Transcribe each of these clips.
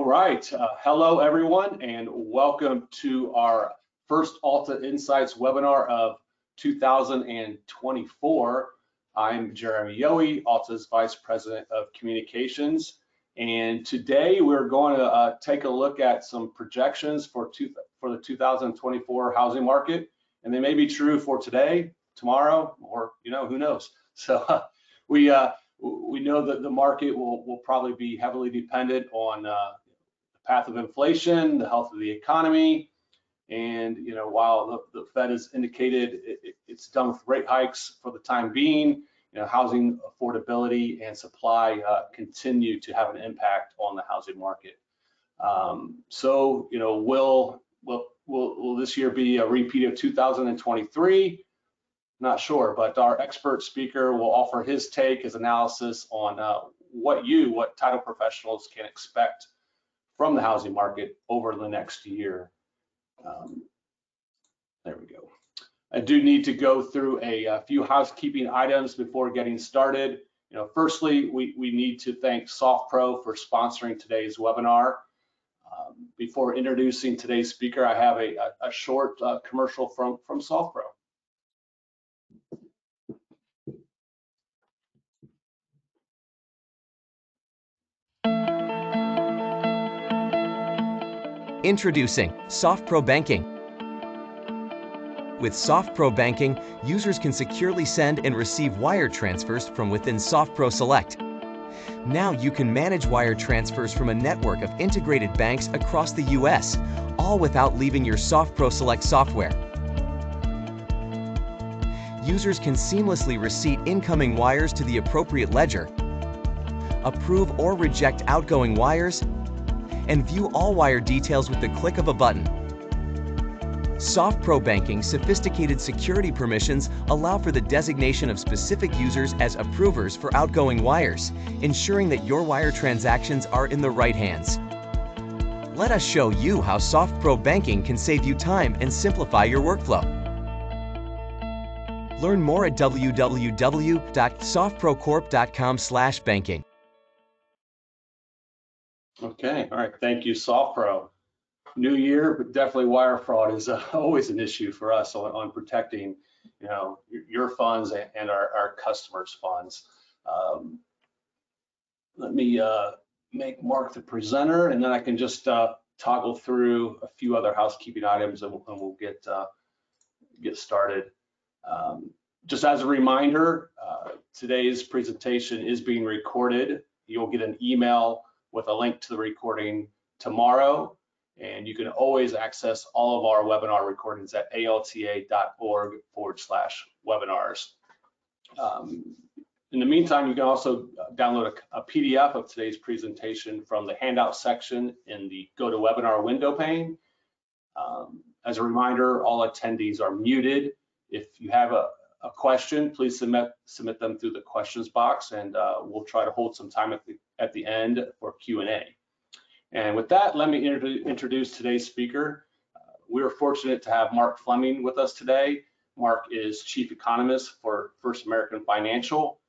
right, hello everyone, and welcome to our first ALTA Insights webinar of 2024. I'm Jeremy Yohe, ALTA's Vice President of Communications, and today we're going to take a look at some projections for the 2024 housing market, and they may be true for today, tomorrow, or who knows. So we know that the market will probably be heavily dependent on the path of inflation, the health of the economy, and while the Fed has indicated it's done with rate hikes for the time being, housing affordability and supply continue to have an impact on the housing market. So will this year be a repeat of 2023? Not sure, but our expert speaker will offer his take, his analysis on what title professionals can expect from the housing market over the next year. There we go. I do need to go through a few housekeeping items before getting started. Firstly, we need to thank SoftPro for sponsoring today's webinar. Before introducing today's speaker, I have a short commercial from SoftPro. Introducing SoftPro Banking. With SoftPro Banking, users can securely send and receive wire transfers from within SoftPro Select. Now you can manage wire transfers from a network of integrated banks across the US, all without leaving your SoftPro Select software. Users can seamlessly receipt incoming wires to the appropriate ledger, approve or reject outgoing wires, and view all wire details with the click of a button. SoftPro Banking's sophisticated security permissions allow for the designation of specific users as approvers for outgoing wires, ensuring that your wire transactions are in the right hands. Let us show you how SoftPro Banking can save you time and simplify your workflow. Learn more at www.softprocorp.com/banking. Okay, all right, thank you, SoftPro. New year, but definitely wire fraud is always an issue for us on protecting, your funds and our customers' funds. Let me make Mark the presenter, and then I can just toggle through a few other housekeeping items, and we'll get started. Just as a reminder, today's presentation is being recorded. You'll get an email with a link to the recording tomorrow, and you can always access all of our webinar recordings at alta.org/webinars. In the meantime, you can also download a PDF of today's presentation from the handout section in the Go to Webinar window pane. As a reminder, all attendees are muted. If you have a question, please submit them through the questions box, and we'll try to hold some time at the end for Q&A. And with that, let me introduce today's speaker. We are fortunate to have Mark Fleming with us today. Mark is Chief Economist for First American Financial.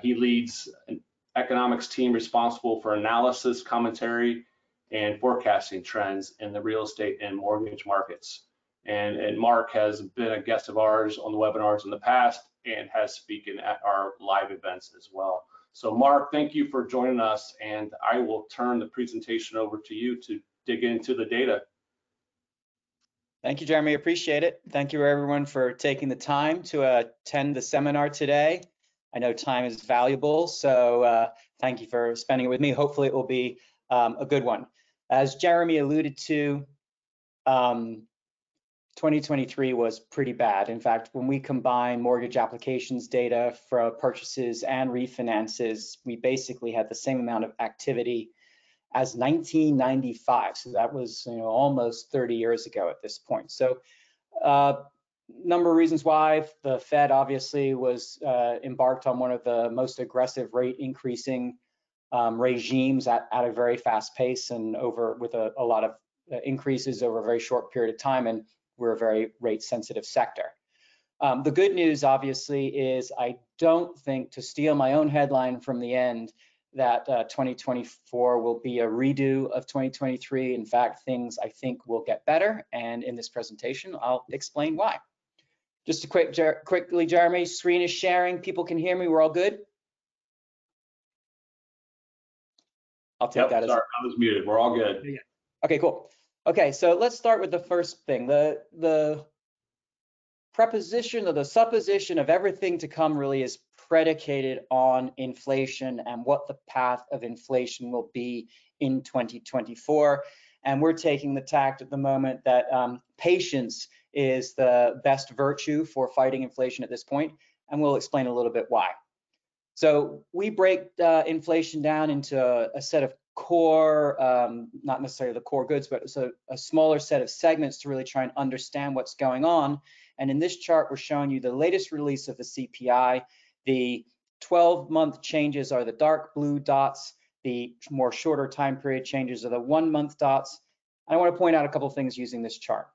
He leads an economics team responsible for analysis, commentary, and forecasting trends in the real estate and mortgage markets. And Mark has been a guest of ours on the webinars in the past and has spoken at our live events as well. So Mark, thank you for joining us, and I will turn the presentation over to you to dig into the data. Thank you, Jeremy. Appreciate it. Thank you, everyone, for taking the time to attend the seminar today. I know time is valuable, so thank you for spending it with me. Hopefully it will be a good one. As Jeremy alluded to, 2023 was pretty bad. In fact, when we combine mortgage applications data for purchases and refinances, we basically had the same amount of activity as 1995. So that was almost 30 years ago at this point. So number of reasons why. The Fed obviously was embarked on one of the most aggressive rate increasing regimes at a very fast pace and with a lot of increases over a very short period of time, and we're a very rate sensitive sector. The good news obviously is I don't think, to steal my own headline from the end, that 2024 will be a redo of 2023. In fact, things I think will get better, and in this presentation, I'll explain why. Just quickly, Jeremy, screen is sharing. People can hear me. We're all good? I'll take that as sorry, I was muted. We're all good. yeah. Okay, cool. Okay, so let's start with the first thing. The preposition or the supposition of everything to come really is predicated on inflation and what the path of inflation will be in 2024. And we're taking the tact at the moment that patience is the best virtue for fighting inflation at this point, and we'll explain a little bit why. So we break inflation down into a set of core, not necessarily the core goods, but so a smaller set of segments to really try and understand what's going on. And in this chart, we're showing you the latest release of the CPI. The 12-month changes are the dark blue dots. The more shorter time period changes are the 1-month dots. And I want to point out a couple of things using this chart.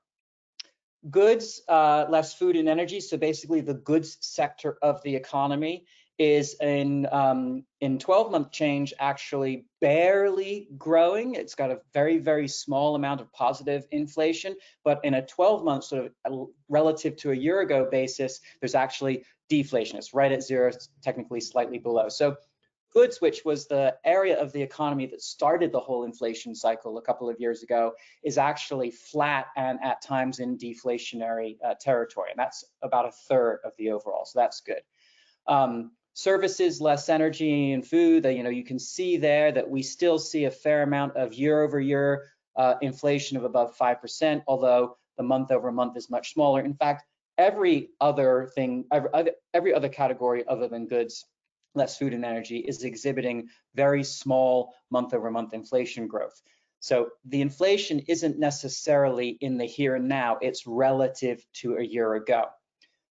Goods, less food and energy, so basically the goods sector of the economy is in 12-month change actually barely growing. It's got a very, very small amount of positive inflation, but in a 12-month sort of relative to a year ago basis, there's actually deflation. It's right at zero, it's technically slightly below. So goods, which was the area of the economy that started the whole inflation cycle a couple of years ago, is actually flat and at times in deflationary territory. And that's about a third of the overall, so that's good. Services, less energy and food, you can see there that we still see a fair amount of year-over-year inflation of above 5%, although the month-over-month is much smaller. In fact, every other category other than goods, less food and energy, is exhibiting very small month-over-month inflation growth. So the inflation isn't necessarily in the here and now, it's relative to a year ago.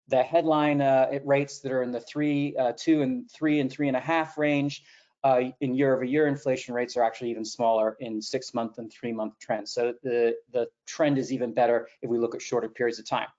The headline rates that are in the 2 and 3 and 3.5 range in year-over-year inflation rates are actually even smaller in 6-month and 3-month trends. So the trend is even better if we look at shorter periods of time.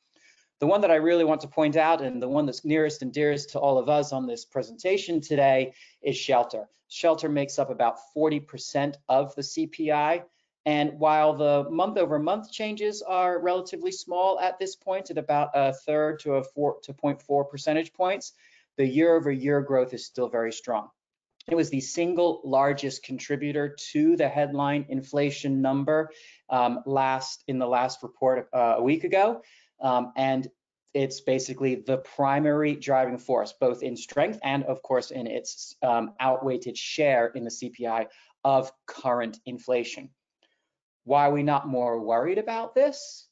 The one that I really want to point out, and the one that's nearest and dearest to all of us on this presentation today, is shelter. Shelter makes up about 40% of the CPI. And while the month-over-month changes are relatively small at this point, at about a third to 0.4 percentage points, the year-over-year growth is still very strong. It was the single largest contributor to the headline inflation number in the last report a week ago. And it's basically the primary driving force, both in strength and, of course, in its outweighted share in the CPI of current inflation. Why are we not more worried about this?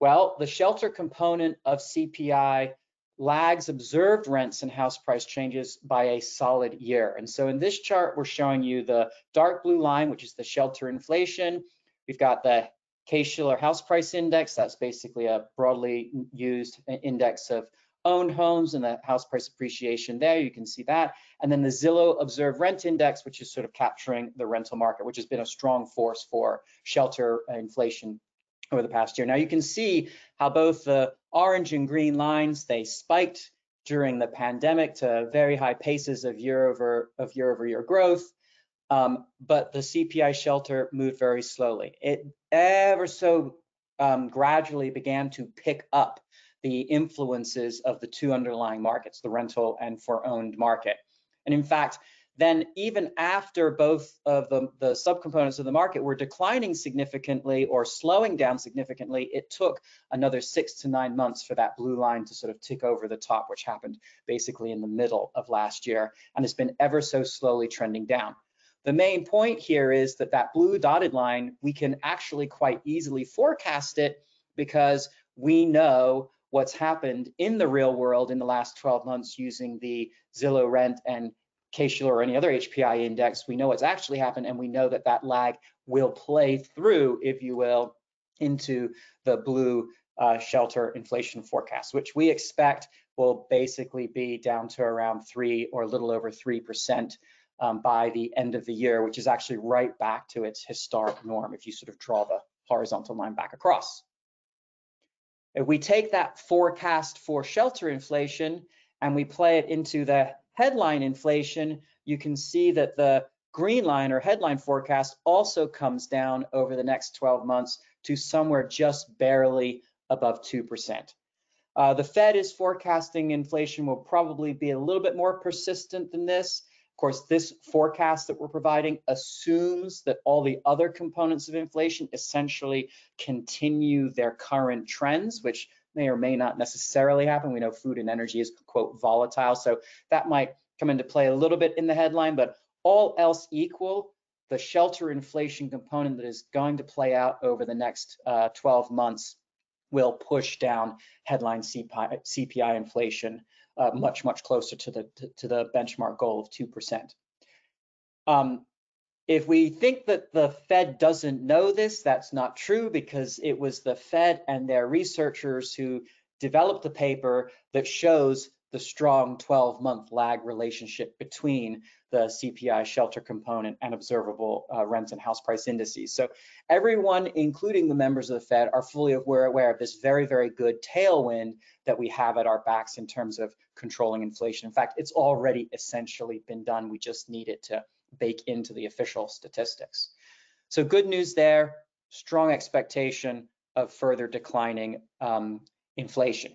Well, the shelter component of CPI lags observed rents and house price changes by a solid year. And so in this chart, we're showing you the dark blue line, which is the shelter inflation. We've got the Case-Shiller house price index. That's basically a broadly used index of owned homes and the house price appreciation there. You can see that. And then the Zillow observed rent index, which is sort of capturing the rental market, which has been a strong force for shelter inflation over the past year. Now you can see how both the orange and green lines, they spiked during the pandemic to very high paces of year-over-year growth. But the CPI shelter moved very slowly. It ever so gradually began to pick up the influences of the two underlying markets, the rental and for owned market. And in fact, then even after both of the subcomponents of the market were declining significantly or slowing down significantly, it took another 6 to 9 months for that blue line to sort of tick over the top, which happened basically in the middle of last year, and it's been ever so slowly trending down. The main point here is that that blue dotted line, we can actually quite easily forecast it because we know what's happened in the real world in the last 12 months using the Zillow rent and Case-Shiller or any other HPI index. We know what's actually happened, and we know that that lag will play through, if you will, into the blue shelter inflation forecast, which we expect will basically be down to around 3 or a little over 3% by the end of the year, which is actually right back to its historic norm if you sort of draw the horizontal line back across. If we take that forecast for shelter inflation and we play it into the headline inflation, you can see that the green line or headline forecast also comes down over the next 12 months to somewhere just barely above 2%. The Fed is forecasting inflation will probably be a little bit more persistent than this. Of course, this forecast that we're providing assumes that all the other components of inflation essentially continue their current trends, which may or may not necessarily happen. We know food and energy is, quote, volatile, so that might come into play a little bit in the headline, but all else equal, the shelter inflation component that is going to play out over the next 12 months will push down headline CPI inflation much closer to the benchmark goal of 2%. If we think that the Fed doesn't know this, that's not true, because it was the Fed and their researchers who developed the paper that shows the strong 12-month lag relationship between the CPI shelter component and observable rent and house price indices. So everyone, including the members of the Fed, are fully aware of this very, very good tailwind that we have at our backs in terms of controlling inflation. In fact, it's already essentially been done. We just need it to bake into the official statistics. So good news there, strong expectation of further declining inflation.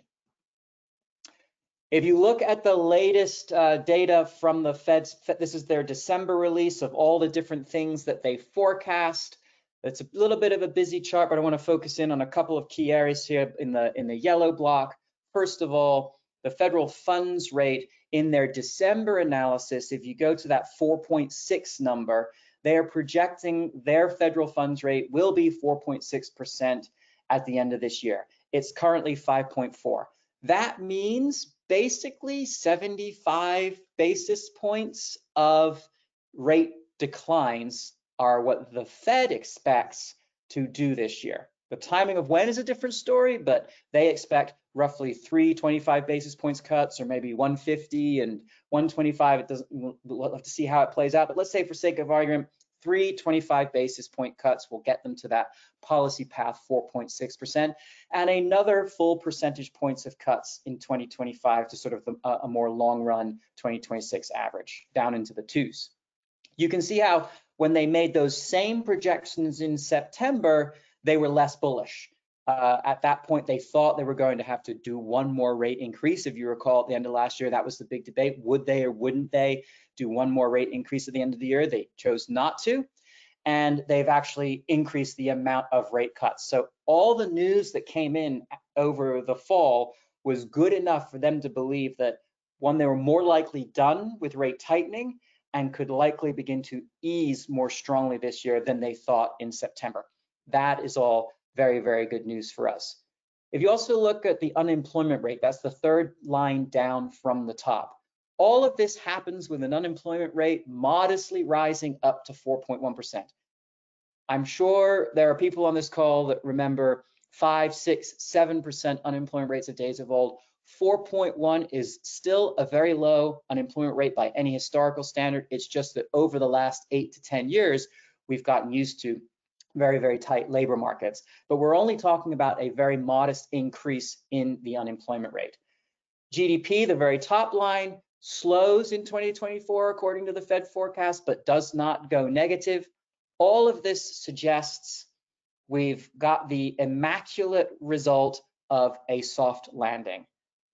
If you look at the latest data from the Fed's, this is their December release of all the different things that they forecast. It's a little bit of a busy chart, but I want to focus in on a couple of key areas here in the yellow block. First of all, the federal funds rate in their December analysis, if you go to that 4.6 number, they are projecting their federal funds rate will be 4.6% at the end of this year. It's currently 5.4. That means basically 75 basis points of rate declines are what the Fed expects to do this year. The timing of when is a different story, but they expect roughly 325 basis points cuts, or maybe 150 and 125. It doesn't, we'll have to see how it plays out, but let's say for sake of argument, 325 basis point cuts will get them to that policy path 4.6%, and another full percentage points of cuts in 2025 to sort of a more long run 2026 average down into the twos. You can see how when they made those same projections in September, they were less bullish. At that point, they thought they were going to have to do one more rate increase. If you recall, at the end of last year, that was the big debate. Would they or wouldn't they do one more rate increase at the end of the year? They chose not to. And they've actually increased the amount of rate cuts. So all the news that came in over the fall was good enough for them to believe that, one, they were more likely done with rate tightening and could likely begin to ease more strongly this year than they thought in September. That is all very, very good news for us. If you also look at the unemployment rate, that's the third line down from the top. All of this happens with an unemployment rate modestly rising up to 4.1%. I'm sure there are people on this call that remember 5, 6, 7% unemployment rates of days of old. 4.1 is still a very low unemployment rate by any historical standard. It's just that over the last 8 to 10 years, we've gotten used to very, very tight labor markets. But we're only talking about a very modest increase in the unemployment rate. GDP, the very top line, slows in 2024 according to the Fed forecast, but does not go negative. All of this suggests we've got the immaculate result of a soft landing.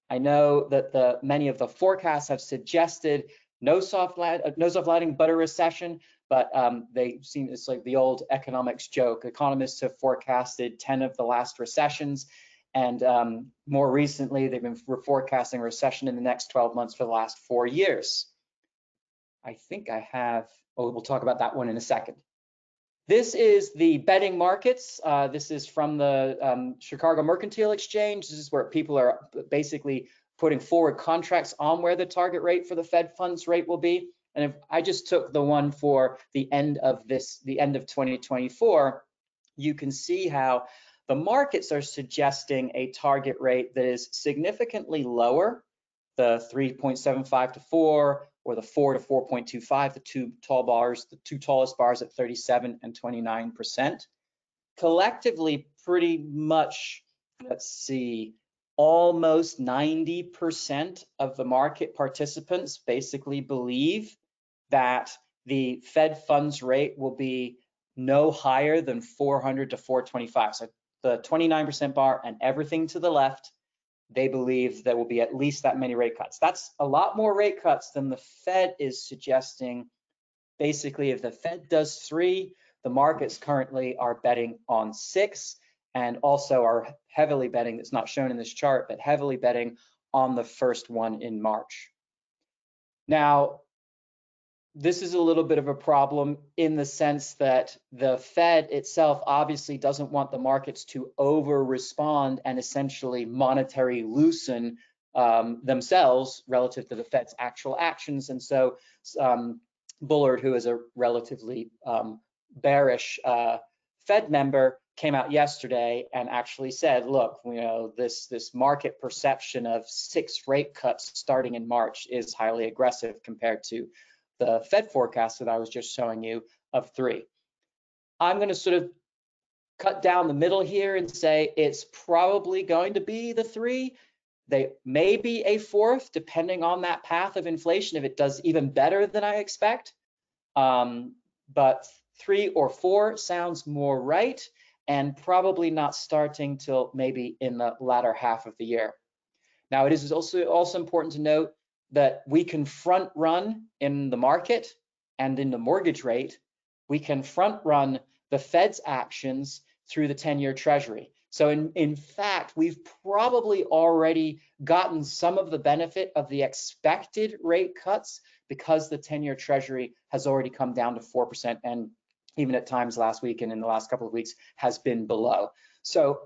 I know that many of the forecasts have suggested no soft landing, but a recession. But they seem, it's like the old economics joke. Economists have forecasted 10 of the last recessions, and more recently, they've been forecasting a recession in the next 12 months for the last 4 years. I think I have, we'll talk about that one in a second. This is the betting markets. This is from the Chicago Mercantile Exchange. This is where people are basically putting forward contracts on where the target rate for the Fed funds rate will be. And if I just took the one for the end of 2024, you can see how the markets are suggesting a target rate that is significantly lower, the 3.75 to 4, or the 4 to 4.25, the two tallest bars at 37 and 29%. Collectively, pretty much, let's see, almost 90% of the market participants basically believe that the Fed funds rate will be no higher than 400 to 425. So the 29% bar and everything to the left, they believe there will be at least that many rate cuts. That's a lot more rate cuts than the Fed is suggesting. Basically, if the Fed does 3, the markets currently are betting on 6, and also are heavily betting, it's not shown in this chart, but heavily betting on the first one in March. Now, this is a little bit of a problem in the sense that the Fed itself obviously doesn't want the markets to over-respond and essentially monetary loosen themselves relative to the Fed's actual actions. And so Bullard, who is a relatively bearish Fed member, came out yesterday and actually said, look, this market perception of 6 rate cuts starting in March is highly aggressive compared to the Fed forecast that I was just showing you of 3. I'm going to sort of cut down the middle here and say it's probably going to be the 3. They may be a 4th, depending on that path of inflation, if it does even better than I expect. But 3 or 4 sounds more right, and probably not starting till maybe in the latter half of the year. Now, it is also important to note that we can front run in the market and in the mortgage rate. We can front run the Fed's actions through the 10-year Treasury. So in fact, we've probably already gotten some of the benefit of the expected rate cuts because the 10-year Treasury has already come down to 4%, and even at times last week and in the last couple of weeks has been below. So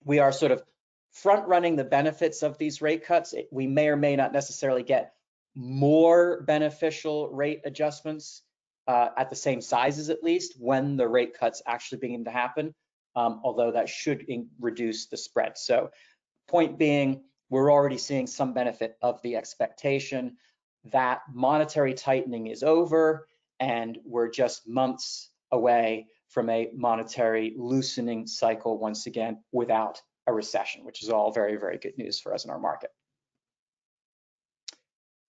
we are sort of front running the benefits of these rate cuts. We may or may not necessarily get more beneficial rate adjustments at the same sizes, at least, when the rate cuts actually begin to happen, although that should reduce the spread. So point being, we're already seeing some benefit of the expectation that monetary tightening is over, and we're just months away from a monetary loosening cycle once again without a recession, which is all very, very good news for us in our market.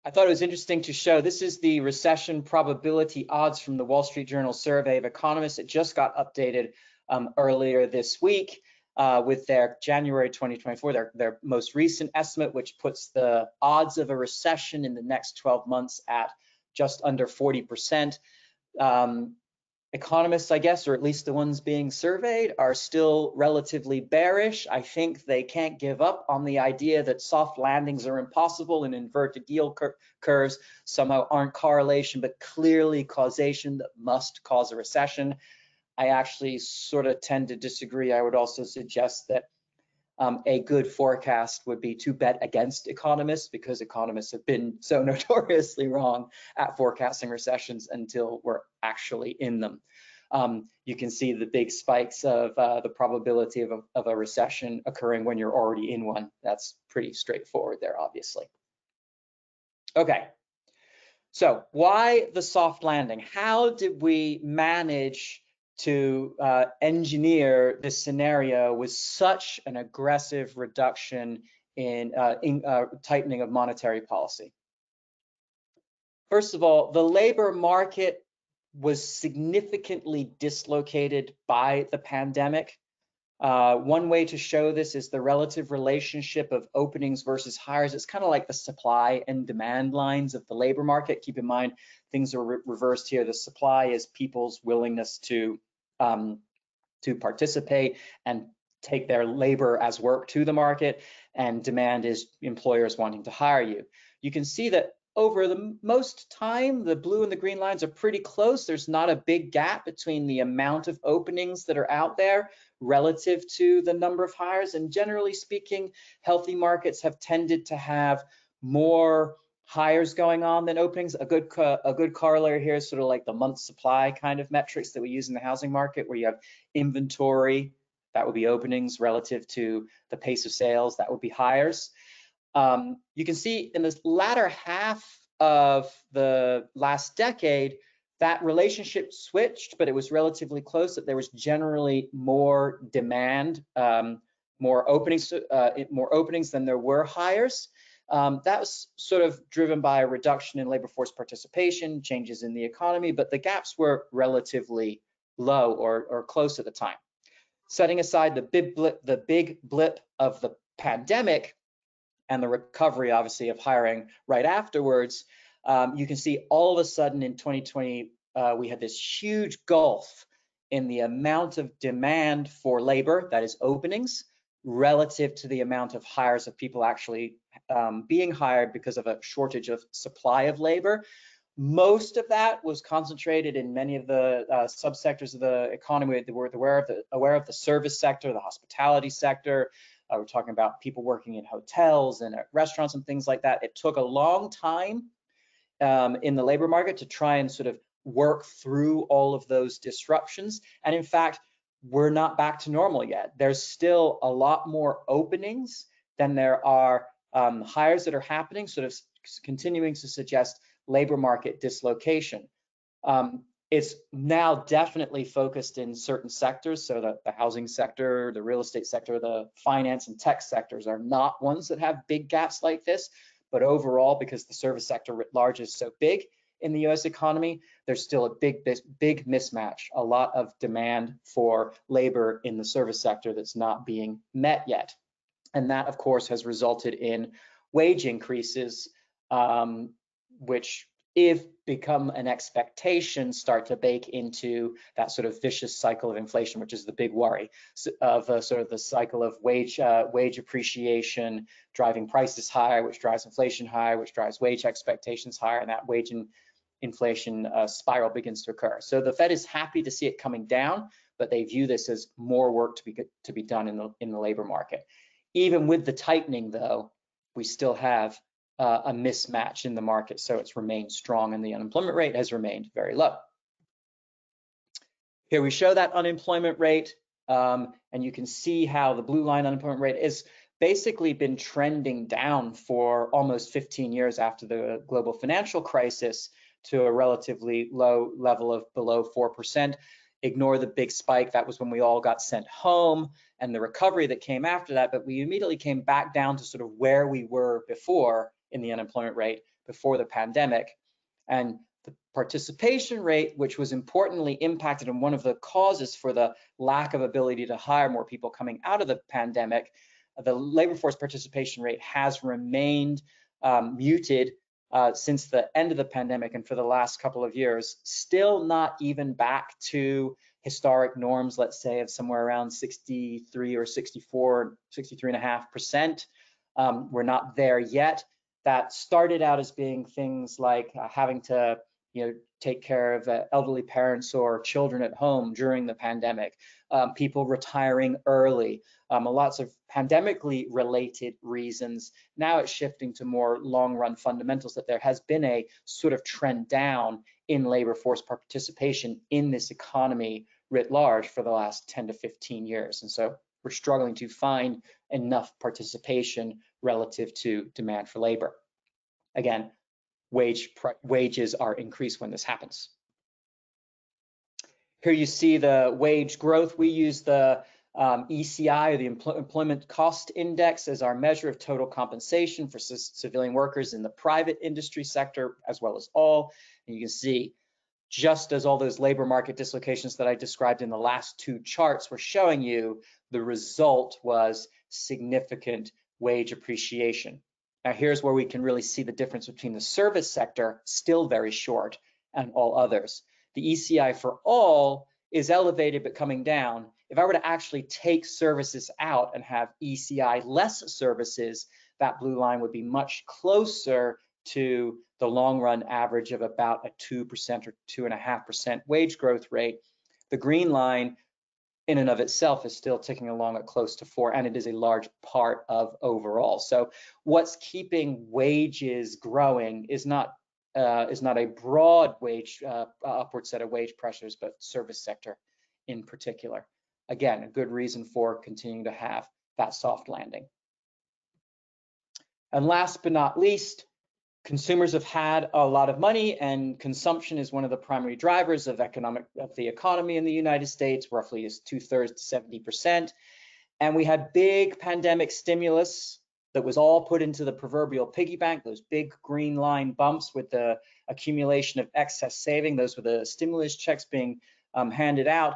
I thought it was interesting to show, this is the recession probability odds from the Wall Street Journal survey of economists. It just got updated earlier this week with their January 2024, their most recent estimate, which puts the odds of a recession in the next 12 months at just under 40%. Economists, I guess, or at least the ones being surveyed, are still relatively bearish. I think they can't give up on the idea that soft landings are impossible and inverted yield curves somehow aren't correlation, but clearly causation that must cause a recession. I actually sort of tend to disagree. I would also suggest that a good forecast would be to bet against economists, because economists have been so notoriously wrong at forecasting recessions until we're actually in them. You can see the big spikes of the probability of a recession occurring when you're already in one. That's pretty straightforward there, obviously. Okay, so why the soft landing? How did we manage to engineer this scenario with such an aggressive reduction in tightening of monetary policy? First of all, the labor market was significantly dislocated by the pandemic. One way to show this is the relative relationship of openings versus hires. It's kind of like the supply and demand lines of the labor market. Keep in mind, things are reversed here. The supply is people's willingness to participate and take their labor as work to the market, and demand is employers wanting to hire you. You can see that over the most time, the blue and the green lines are pretty close. There's not a big gap between the amount of openings that are out there relative to the number of hires. And generally speaking, healthy markets have tended to have more hires going on than openings. A good corollary here is sort of like the month supply kind of metrics that we use in the housing market, where you have inventory, that would be openings, relative to the pace of sales, that would be hires. You can see in this latter half of the last decade, that relationship switched, but it was relatively close, that there was generally more demand, more openings than there were hires. That was sort of driven by a reduction in labor force participation, changes in the economy, but the gaps were relatively low or close at the time. Setting aside the big blip of the pandemic and the recovery, obviously, of hiring right afterwards, you can see all of a sudden in 2020, we had this huge gulf in the amount of demand for labor, that is openings, relative to the amount of hires of people actually being hired because of a shortage of supply of labor. Most of that was concentrated in many of the subsectors of the economy that were aware of the service sector, the hospitality sector. We're talking about people working in hotels and at restaurants and things like that. It took a long time in the labor market to try and sort of work through all of those disruptions. And in fact, we're not back to normal yet. There's still a lot more openings than there are hires that are happening, sort of continuing to suggest labor market dislocation. It's now definitely focused in certain sectors, so that the housing sector, the real estate sector, the finance and tech sectors are not ones that have big gaps like this. But overall, because the service sector writ large is so big in the US economy, there's still a big mismatch, a lot of demand for labor in the service sector that's not being met yet. And that, of course, has resulted in wage increases, which, if become an expectation, start to bake into that sort of vicious cycle of inflation, which is the big worry of sort of the cycle of wage appreciation driving prices higher, which drives inflation higher, which drives wage expectations higher, and that wage and inflation spiral begins to occur. So the Fed is happy to see it coming down, but they view this as more work to be done in the labor market. Even with the tightening, though, we still have a mismatch in the market, so it's remained strong and the unemployment rate has remained very low. Here we show that unemployment rate, and you can see how the blue line unemployment rate has basically been trending down for almost 15 years after the global financial crisis to a relatively low level of below 4%. Ignore the big spike, that was when we all got sent home, and the recovery that came after that, but we immediately came back down to sort of where we were before in the unemployment rate before the pandemic. And the participation rate, which was importantly impacted, and one of the causes for the lack of ability to hire more people coming out of the pandemic, the labor force participation rate has remained muted since the end of the pandemic and for the last couple of years, still not even back to historic norms, let's say, of somewhere around 63 or 64, 63.5%. We're not there yet. That started out as being things like having to, take care of elderly parents or children at home during the pandemic, people retiring early, lots of pandemically related reasons. Now it's shifting to more long-run fundamentals, that there has been a sort of trend down in labor force participation in this economy writ large for the last 10 to 15 years. And so we're struggling to find enough participation relative to demand for labor. Again, wages are increased when this happens. Here you see the wage growth. We use the ECI, or the Employment Cost Index, as our measure of total compensation for civilian workers in the private industry sector, as well as all. And you can see, just as all those labor market dislocations that I described in the last two charts were showing you, the result was significant wage appreciation. Now, here's where we can really see the difference between the service sector, still very short, and all others. The ECI for all is elevated but coming down. If I were to actually take services out and have ECI less services, that blue line would be much closer to the long run average of about a 2% or 2.5% wage growth rate. The green line in and of itself is still ticking along at close to 4, and it is a large part of overall. So what's keeping wages growing is not a broad wage upward set of wage pressures, but service sector in particular. Again, a good reason for continuing to have that soft landing. And last but not least, consumers have had a lot of money, and consumption is one of the primary drivers of the economy in the United States. Roughly is 2/3 to 70%. And we had big pandemic stimulus that was all put into the proverbial piggy bank, those big green line bumps with the accumulation of excess saving. Those were the stimulus checks being handed out.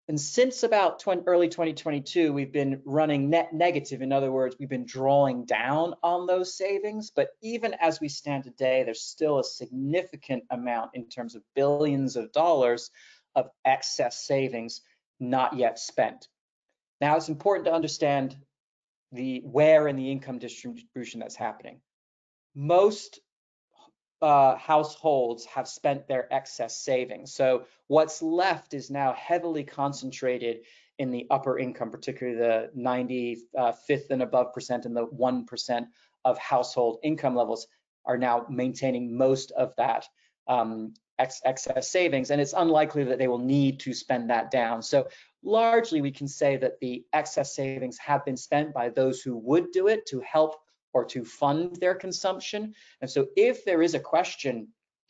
And since about early 2022, we've been running net negative. In other words, we've been drawing down on those savings. But even as we stand today, there's still a significant amount in terms of billions of dollars of excess savings not yet spent. Now, it's important to understand where in the income distribution that's happening. Most households have spent their excess savings. So what's left is now heavily concentrated in the upper income, particularly the 95th and above percent and the 1% of household income levels are now maintaining most of that excess savings. And it's unlikely that they will need to spend that down. So largely, we can say that the excess savings have been spent by those who would do it to help or to fund their consumption. And so if there is a question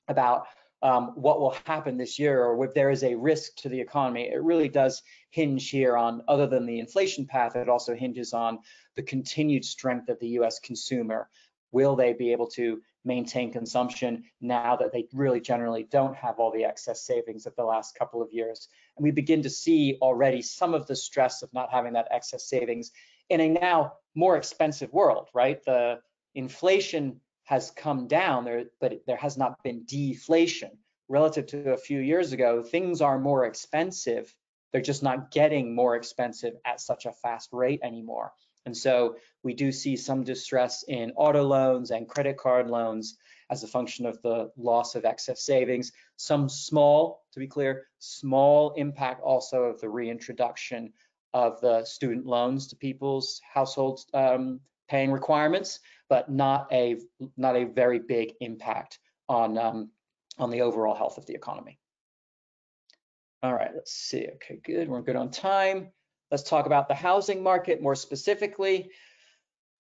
about what will happen this year, or if there is a risk to the economy, it really does hinge here on, other than the inflation path, it also hinges on the continued strength of the US consumer. Will they be able to maintain consumption now that they really generally don't have all the excess savings of the last couple of years? And we begin to see already some of the stress of not having that excess savings in a now more expensive world, right? The inflation has come down there, but there has not been deflation. Relative to a few years ago, things are more expensive. They're just not getting more expensive at such a fast rate anymore. And so we do see some distress in auto loans and credit card loans as a function of the loss of excess savings. Some small, to be clear, small impact also of the reintroduction of the student loans to people's households paying requirements, but not a very big impact on the overall health of the economy. All right, let's see. Okay, good. We're good on time. Let's talk about the housing market more specifically.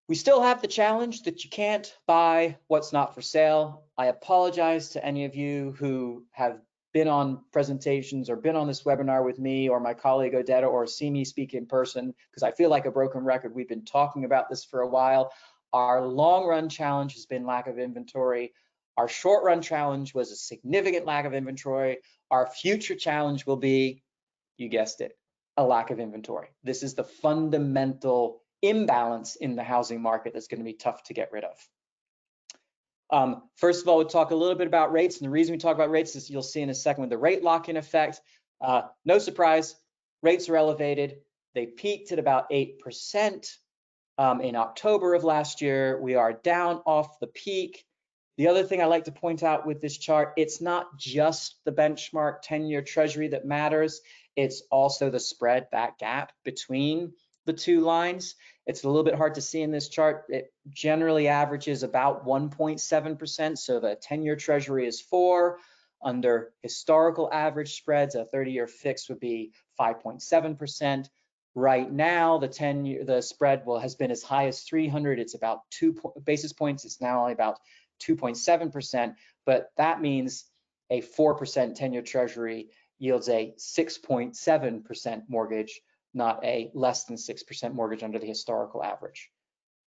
We still have the challenge that you can't buy what's not for sale. I apologize to any of you who have been on presentations or been on this webinar with me or my colleague Odetta, or see me speak in person, because I feel like a broken record. We've been talking about this for a while. Our long run challenge has been lack of inventory. Our short run challenge was a significant lack of inventory. Our future challenge will be, you guessed it, a lack of inventory. This is the fundamental imbalance in the housing market that's going to be tough to get rid of. First of all, we'll talk a little bit about rates. And the reason we talk about rates is you'll see in a second with the rate lock-in effect. No surprise, rates are elevated. They peaked at about 8% in October of last year. We are down off the peak. The other thing I like to point out with this chart, it's not just the benchmark 10-year Treasury that matters. It's also the spread, that gap between the two lines. It's a little bit hard to see in this chart. It generally averages about 1.7%. So the 10-year Treasury is 4. Under historical average spreads, a 30-year fix would be 5.7%. Right now, the spread has been as high as 300. It's about 2 basis points. It's now only about 2.7%, but that means a 4% 10-year Treasury yields a 6.7% mortgage, not a less than 6% mortgage under the historical average.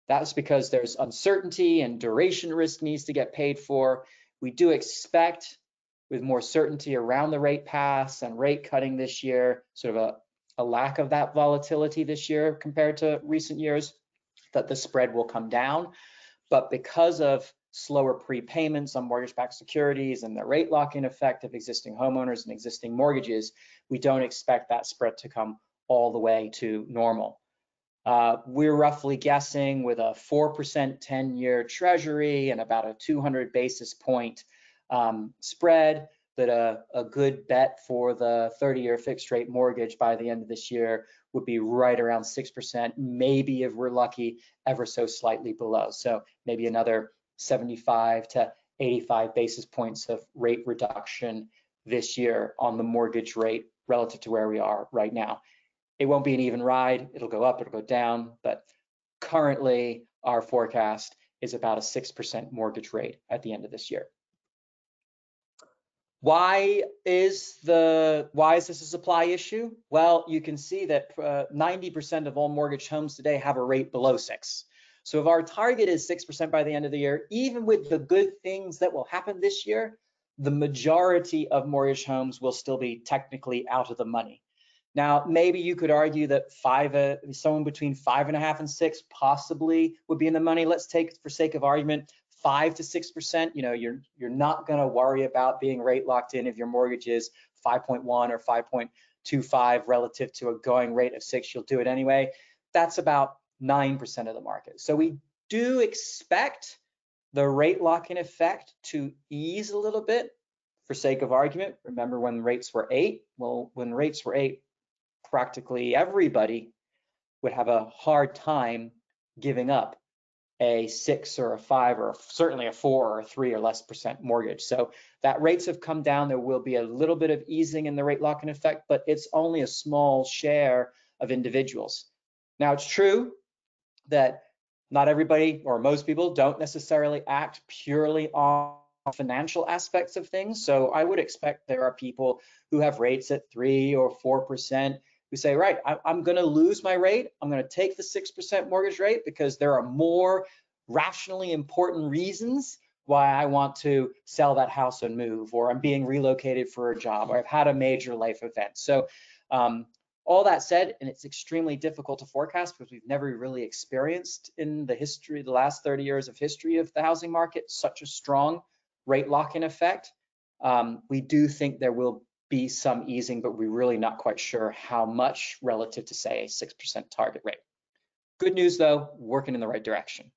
That's because there's uncertainty and duration risk needs to get paid for. We do expect, with more certainty around the rate paths and rate cutting this year, sort of a lack of that volatility this year compared to recent years, that the spread will come down. But because of slower prepayments on mortgage-backed securities and the rate lock-in effect of existing homeowners and existing mortgages, we don't expect that spread to come all the way to normal. We're roughly guessing with a 4% 10-year Treasury and about a 200 basis point spread that a good bet for the 30-year fixed rate mortgage by the end of this year would be right around 6%, maybe if we're lucky, ever so slightly below. So maybe another 75 to 85 basis points of rate reduction this year on the mortgage rate relative to where we are right now. It won't be an even ride. It'll go up, it'll go down, but currently our forecast is about a 6% mortgage rate at the end of this year. Why is this a supply issue? Well, you can see that 90% of all mortgage homes today have a rate below 6. So if our target is 6% by the end of the year, even with the good things that will happen this year, the majority of mortgage homes will still be technically out of the money. Now, maybe you could argue that someone between 5.5 and 6 possibly would be in the money. Let's take, for sake of argument, 5 to 6%. You know, you're not going to worry about being rate locked in if your mortgage is 5.1 or 5.25 relative to a going rate of 6. You'll do it anyway. That's about 9% of the market. So we do expect the rate lock-in effect to ease a little bit. For sake of argument, remember when rates were 8? Well, when rates were 8, practically everybody would have a hard time giving up a 6 or a 5 or certainly a 4 or a 3 or less % mortgage. So that rates have come down. There will be a little bit of easing in the rate lock-in effect, but it's only a small share of individuals. Now, it's true that not everybody or most people don't necessarily act purely on financial aspects of things. So I would expect there are people who have rates at 3 or 4% who say, right, I'm going to lose my rate. I'm going to take the 6% mortgage rate because there are more rationally important reasons why I want to sell that house and move, or I'm being relocated for a job, or I've had a major life event. So all that said, and it's extremely difficult to forecast because we've never really experienced in the history, the last 30 years of history of the housing market, such a strong rate lock-in effect. We do think there will be some easing, but we're really not quite sure how much relative to, say, a 6% target rate. Good news, though, working in the right direction.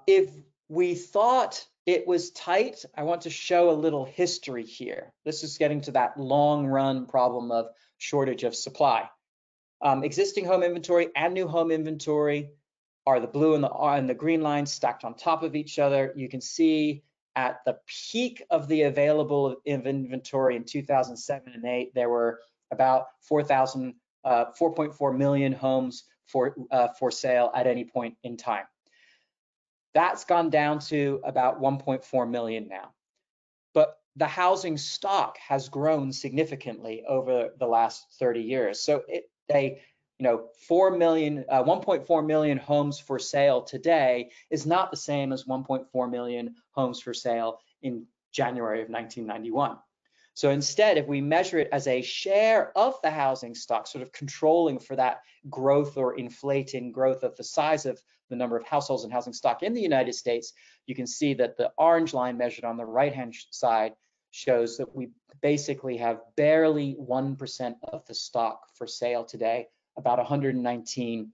If we thought it was tight, I want to show a little history here. This is getting to that long run problem of shortage of supply. Existing home inventory and new home inventory are the blue and the green lines stacked on top of each other. You can see at the peak of the available inventory in 2007 and 8, there were about 4.4 million homes for sale at any point in time. That's gone down to about 1.4 million now. But the housing stock has grown significantly over the last 30 years. So 1.4 million homes for sale today is not the same as 1.4 million homes for sale in January of 1991. So instead, if we measure it as a share of the housing stock, sort of controlling for that growth or inflating growth of the size of the number of households and housing stock in the United States, you can see that the orange line measured on the right-hand side shows that we basically have barely 1% of the stock for sale today, about 119,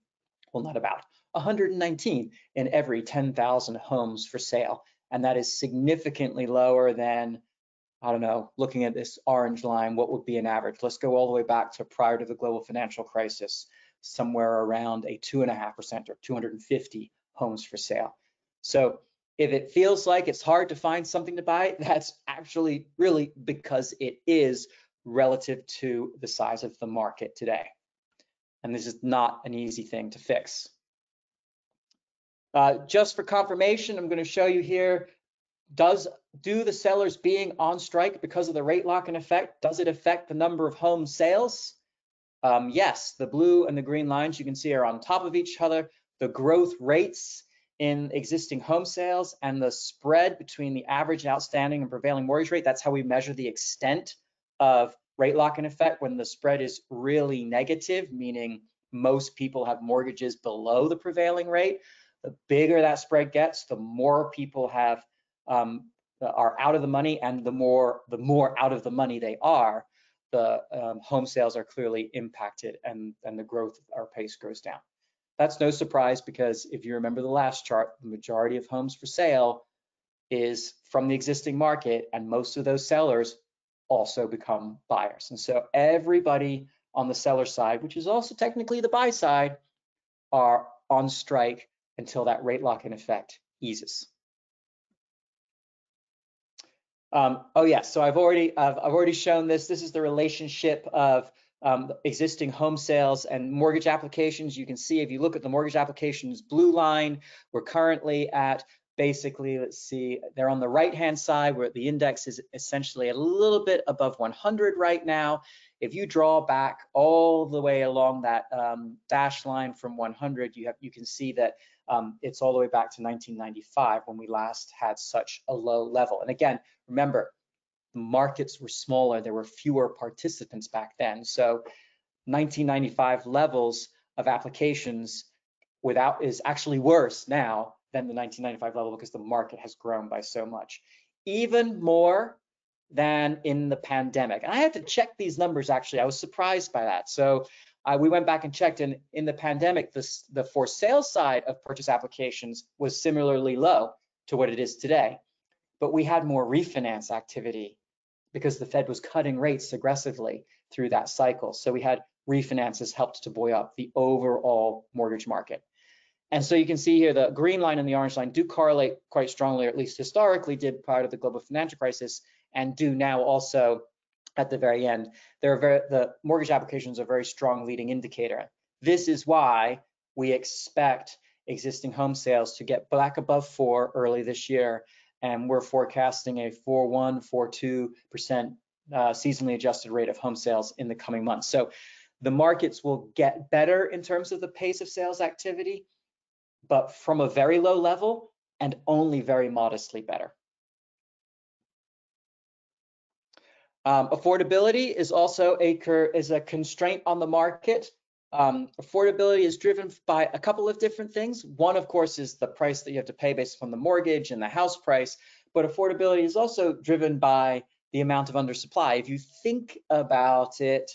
well, not about, 119 in every 10,000 homes for sale. And that is significantly lower than, I don't know, looking at this orange line, what would be an average? Let's go all the way back to prior to the global financial crisis, somewhere around a 2.5% or 250 homes for sale. So if it feels like it's hard to find something to buy, that's actually really because it is relative to the size of the market today. And this is not an easy thing to fix. Just for confirmation, I'm going to show you here, do the sellers being on strike because of the rate lock-in effect, does it affect the number of home sales? Yes, the blue and the green lines you can see are on top of each other. The growth rates in existing home sales and the spread between the average outstanding and prevailing mortgage rate, that's how we measure the extent of rate lock-in effect when the spread is really negative, meaning most people have mortgages below the prevailing rate. The bigger that spread gets, the more people are out of the money, and the more out of the money they are, the home sales are clearly impacted, and the growth or pace goes down. That's no surprise, because if you remember the last chart, the majority of homes for sale is from the existing market, and most of those sellers also become buyers. And so everybody on the seller side, which is also technically the buy side, are on strike until that rate lock-in effect eases. Oh yeah, so I've already shown this. This is the relationship of existing home sales and mortgage applications. You can see if you look at the mortgage applications blue line, we're currently at basically, let's see, they're on the right-hand side where the index is essentially a little bit above 100 right now. If you draw back all the way along that dash line from 100, you can see that it's all the way back to 1995 when we last had such a low level. And again, remember, the markets were smaller. There were fewer participants back then. So 1995 levels of applications is actually worse now than the 1995 level because the market has grown by so much, even more than in the pandemic. And I had to check these numbers, actually. I was surprised by that. So we went back and checked, and in the pandemic, the for sale side of purchase applications was similarly low to what it is today. But we had more refinance activity because the Fed was cutting rates aggressively through that cycle. So we had refinances helped to buoy up the overall mortgage market. And so you can see here the green line and the orange line do correlate quite strongly, or at least historically did prior to the global financial crisis, and do now also at the very end. The mortgage applications are a very strong leading indicator. This is why we expect existing home sales to get back above 4 early this year, and we're forecasting a 4.2% seasonally adjusted rate of home sales in the coming months. So the markets will get better in terms of the pace of sales activity, but from a very low level and only very modestly better. Affordability is also a constraint on the market. Affordability is driven by a couple of different things. One, of course, is the price that you have to pay based upon the mortgage and the house price, but affordability is also driven by the amount of undersupply. If you think about it,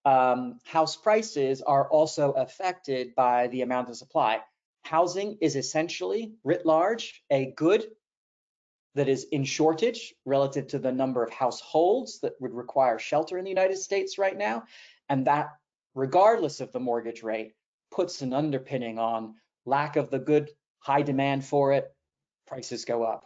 house prices are also affected by the amount of supply. Housing is essentially, writ large, a good that is in shortage relative to the number of households that would require shelter in the United States right now. And that, regardless of the mortgage rate, puts an underpinning on lack of the good, high demand for it, prices go up.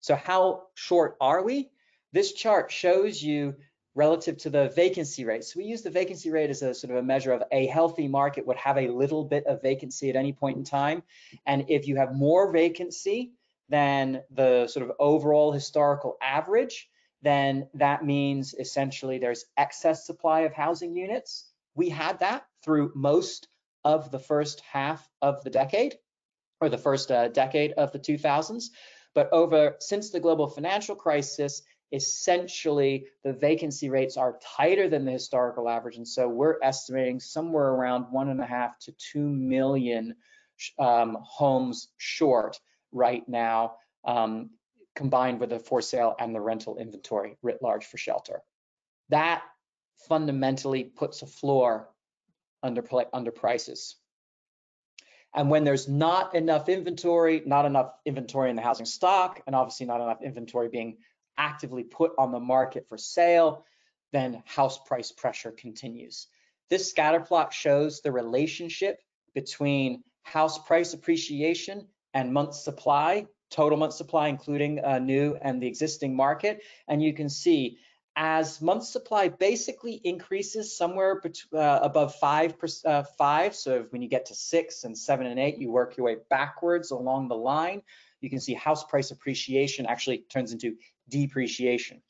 So how short are we? This chart shows you relative to the vacancy rate. So we use the vacancy rate as a sort of a measure of a healthy market would have a little bit of vacancy at any point in time. And if you have more vacancy than the sort of overall historical average, then that means essentially there's excess supply of housing units. We had that through most of the first half of the decade, or the first decade of the 2000s. But since the global financial crisis, essentially the vacancy rates are tighter than the historical average. And so we're estimating somewhere around 1.5 to 2 million homes short right now, combined with the for sale and the rental inventory writ large for shelter. That fundamentally puts a floor under prices. And when there's not enough inventory in the housing stock, and obviously not enough inventory being actively put on the market for sale, then house price pressure continues. This scatter plot shows the relationship between house price appreciation and month supply, total month supply, including new and the existing market. And you can see as month supply basically increases somewhere above 5, so when you get to 6 and 7 and 8, you work your way backwards along the line. You can see house price appreciation actually turns into depreciation.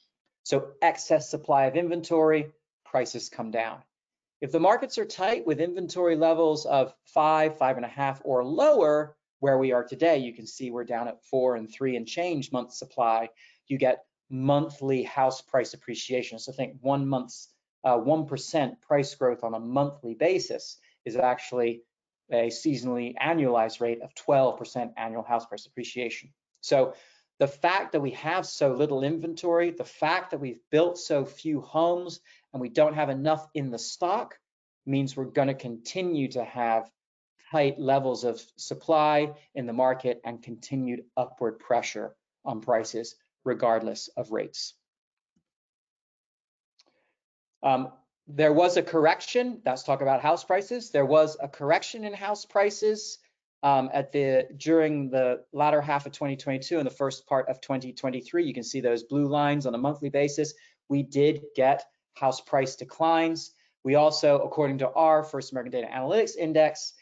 So excess supply of inventory, prices come down. If the markets are tight with inventory levels of 5, 5.5 or lower, where we are today, you can see we're down at 4 and 3 and change month supply. You get monthly house price appreciation. So think 1% price growth on a monthly basis is actually a seasonally annualized rate of 12% annual house price appreciation. So the fact that we have so little inventory, the fact that we've built so few homes and we don't have enough in the stock means we're going to continue to have tight levels of supply in the market and continued upward pressure on prices regardless of rates. There was a correction. Let's talk about house prices. There was a correction in house prices during the latter half of 2022 and the first part of 2023. You can see those blue lines on a monthly basis. We did get house price declines. We also, according to our First American Data Analytics Index,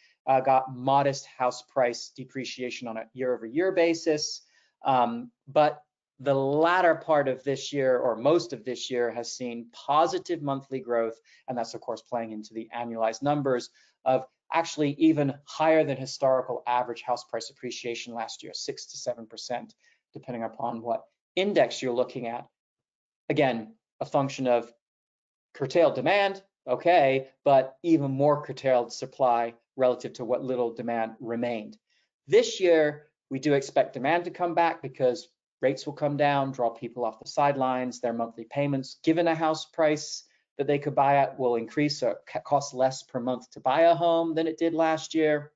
got modest house price depreciation on a year-over-year basis. But the latter part of this year, or most of this year, has seen positive monthly growth, and that's of course playing into the annualized numbers of actually even higher than historical average house price appreciation last year, 6 to 7%, depending upon what index you're looking at. Again, a function of curtailed demand, okay, but even more curtailed supply relative to what little demand remained. This year, we do expect demand to come back because rates will come down, draw people off the sidelines, their monthly payments, given a house price that they could buy at, will increase, so it costs less per month to buy a home than it did last year.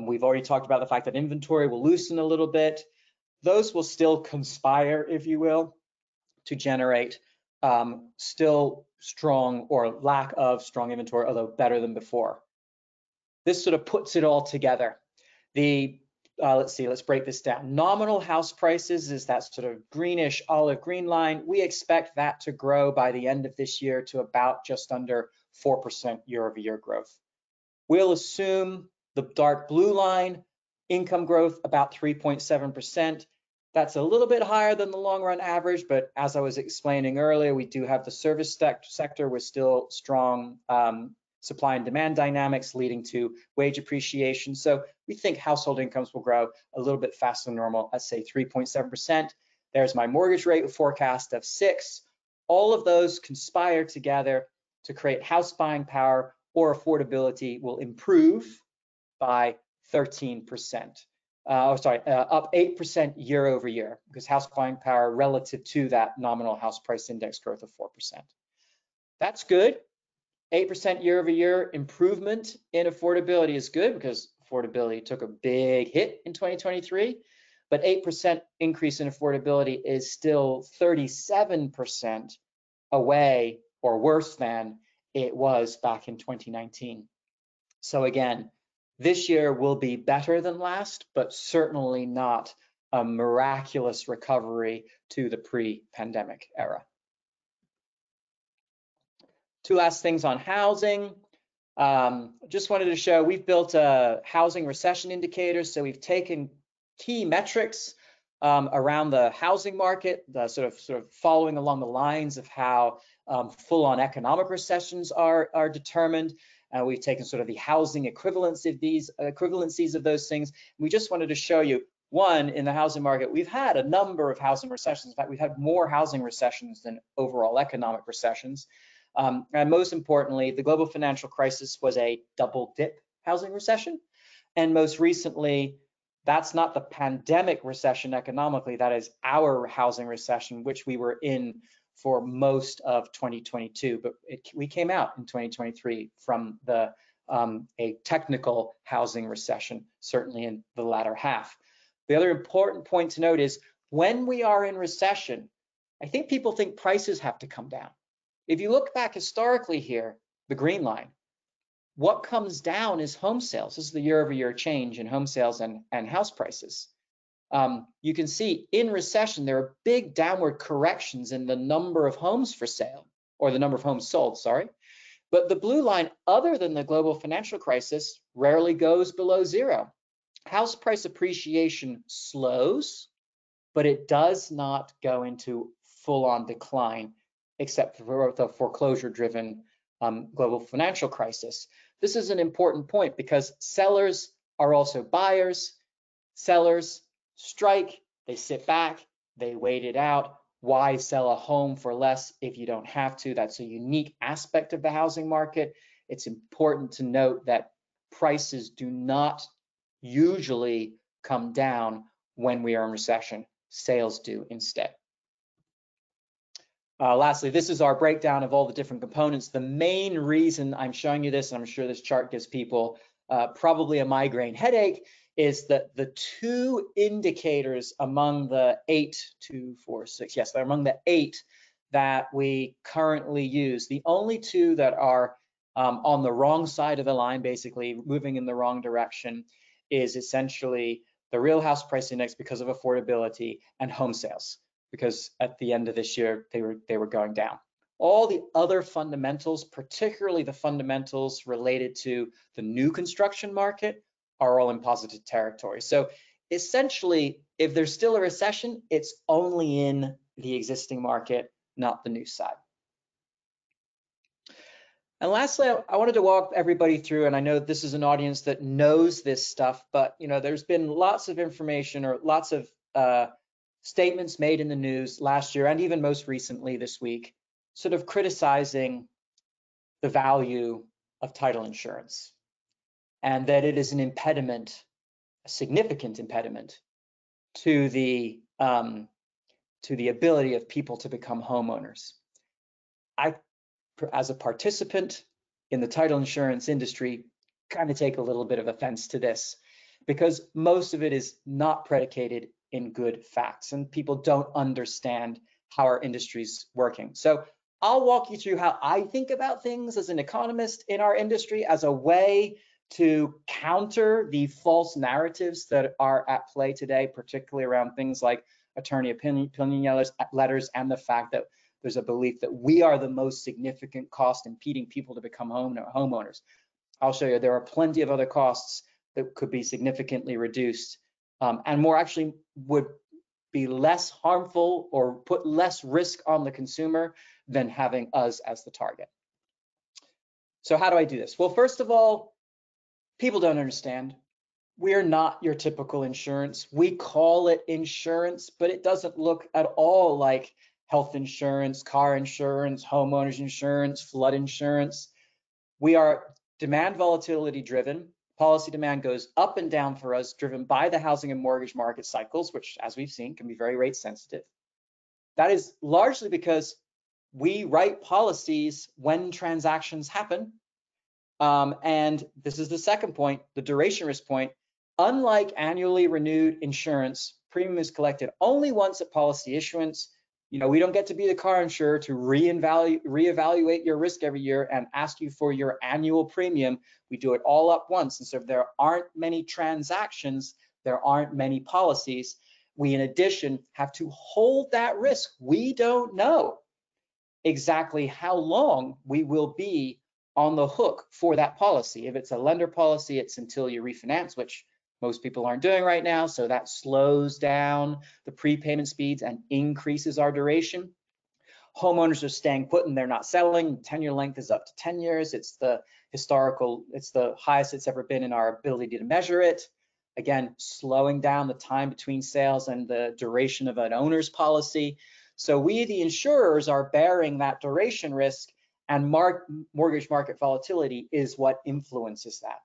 We've already talked about the fact that inventory will loosen a little bit. Those will still conspire, if you will, to generate still strong or lack of strong inventory, although better than before. This sort of puts it all together. Let's break this down. Nominal house prices is that sort of greenish olive green line. We expect that to grow by the end of this year to about just under 4% year-over-year growth. We'll assume the dark blue line, income growth about 3.7%. That's a little bit higher than the long run average, but as I was explaining earlier, we do have the service sector with still strong supply and demand dynamics leading to wage appreciation. So we think household incomes will grow a little bit faster than normal at, say, 3.7%. There's my mortgage rate forecast of 6. All of those conspire together to create house buying power, or affordability will improve by 13%. Up 8% year over year, because house buying power relative to that nominal house price index growth of 4%. That's good. 8% year over year improvement in affordability is good because affordability took a big hit in 2023, but 8% increase in affordability is still 37% away or worse than it was back in 2019. So again, this year will be better than last, but certainly not a miraculous recovery to the pre-pandemic era. Two last things on housing. Just wanted to show we've built a housing recession indicator. So we've taken key metrics around the housing market, sort of following along the lines of how full-on economic recessions are determined. We've taken sort of the housing equivalencies of those things. We just wanted to show you, one, in the housing market, we've had a number of housing recessions. In fact, we've had more housing recessions than overall economic recessions. And most importantly, the global financial crisis was a double dip housing recession. And most recently, that's not the pandemic recession economically, that is our housing recession, which we were in for most of 2022, but we came out in 2023 from a technical housing recession, certainly in the latter half. The other important point to note is when we are in recession, I think people think prices have to come down. If you look back historically here, the green line, what comes down is home sales. This is the year-over-year change in home sales and house prices. You can see in recession, there are big downward corrections in the number of homes for sale, or the number of homes sold, sorry. But the blue line, other than the global financial crisis, rarely goes below zero. House price appreciation slows, but it does not go into full-on decline, except for the foreclosure-driven global financial crisis. This is an important point because sellers are also buyers. Sellers strike, they sit back, they wait it out. Why sell a home for less if you don't have to? That's a unique aspect of the housing market. It's important to note that prices do not usually come down when we are in recession. Sales do instead. Lastly, this is our breakdown of all the different components. The main reason I'm showing you this, and I'm sure this chart gives people probably a migraine headache, is that the two indicators among the 8 that we currently use, the only two that are on the wrong side of the line, basically moving in the wrong direction, is essentially the real house price index because of affordability and home sales, because at the end of this year, they were going down. All the other fundamentals, particularly the fundamentals related to the new construction market, are all in positive territory. So essentially, If there's still a recession, it's only in the existing market, not the new side. And lastly, I wanted to walk everybody through, and I know this is an audience that knows this stuff, but there's been lots of information or lots of statements made in the news last year and even most recently this week, sort of criticizing the value of title insurance and that it is an impediment, a significant impediment to the ability of people to become homeowners. I, as a participant in the title insurance industry, kind of take a little bit of offense to this because most of it is not predicated in good facts and people don't understand how our industry's working. So I'll walk you through how I think about things as an economist in our industry as a way to counter the false narratives that are at play today, particularly around things like attorney opinion letters and the fact that there's a belief that we are the most significant cost impeding people to become homeowners. I'll show you there are plenty of other costs that could be significantly reduced and more actually would be less harmful or put less risk on the consumer than having us as the target. So how do I do this? Well, first of all, people don't understand. We're not your typical insurance. We call it insurance, but it doesn't look at all like health insurance, car insurance, homeowners insurance, flood insurance. We are demand volatility driven. Policy demand goes up and down for us, driven by the housing and mortgage market cycles, which, as we've seen, can be very rate sensitive. That is largely because we write policies when transactions happen. And this is the second point, the duration risk point. Unlike annually renewed insurance, premium is collected only once at policy issuance. We don't get to be the car insurer to reevaluate your risk every year and ask you for your annual premium. We do it all up once. And so if there aren't many transactions, there aren't many policies. We, in addition, have to hold that risk. We don't know exactly how long we will be on the hook for that policy. If it's a lender policy, it's until you refinance, which most people aren't doing right now, so that slows down the prepayment speeds and increases our duration. Homeowners are staying put and they're not selling. 10-year length is up to 10 years. It's the highest it's ever been in our ability to measure it. Again, slowing down the time between sales and the duration of an owner's policy. So we, the insurers, are bearing that duration risk, and mortgage market volatility is what influences that.